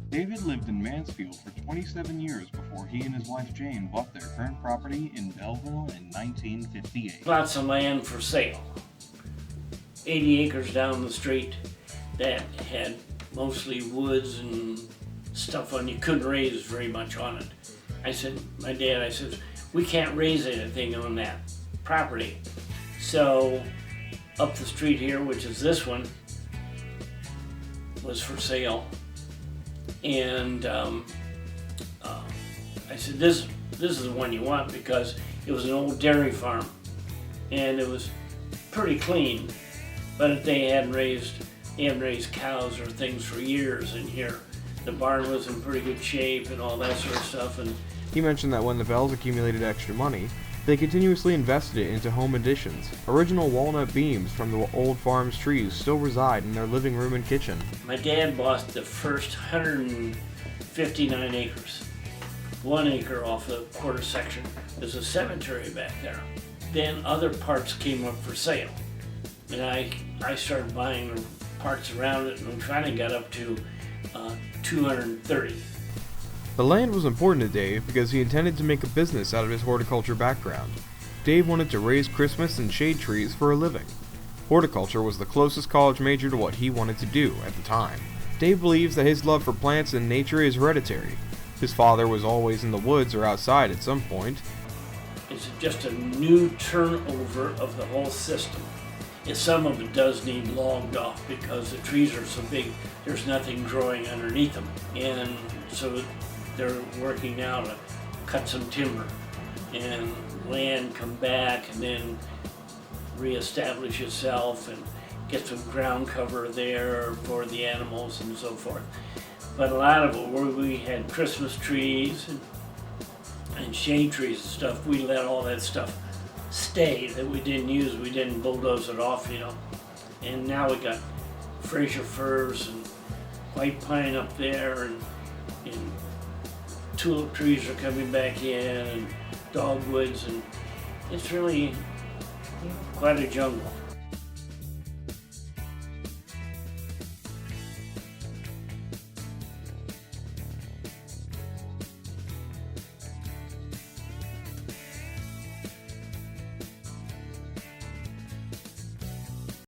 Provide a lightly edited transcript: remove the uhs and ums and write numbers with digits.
David lived in Mansfield for 27 years before he and his wife Jane bought their current property in Belleville in 1958. Lots of land for sale. 80 acres down the street that had mostly woods and stuff on. You couldn't raise very much on it. I said, my dad, I said, we can't raise anything on that property. So up the street here, which is this one, was for sale. And I said, this is the one you want, because it was an old dairy farm and it was pretty clean, but they hadn't raised cows or things for years in here. The barn was in pretty good shape and all that sort of stuff. And He mentioned that when the Bells accumulated extra money, they continuously invested it into home additions. Original walnut beams from the old farm's trees still reside in their living room and kitchen. my dad bought the first 159 acres. 1 acre off the quarter section. There's a cemetery back there. Then other parts came up for sale. And I started buying the parts around it, and we finally got up to 230. The land was important to Dave because he intended to make a business out of his horticulture background. Dave wanted to raise Christmas and shade trees for a living. Horticulture was the closest college major to what he wanted to do at the time. Dave believes that his love for plants and nature is hereditary. His father was always in the woods or outside at some point. It's just a new turnover of the whole system. And some of it does need logged off because the trees are so big, there's nothing growing underneath them. And so they're working now to cut some timber and land come back and then reestablish itself and get some ground cover there for the animals and so forth. But a lot of it, where we had Christmas trees and shade trees and stuff, we let all that stuff stay that we didn't use. We didn't bulldoze it off, you know. And now we got Fraser firs and white pine up there, and tulip trees are coming back in, and dogwoods, and it's really quite a jungle.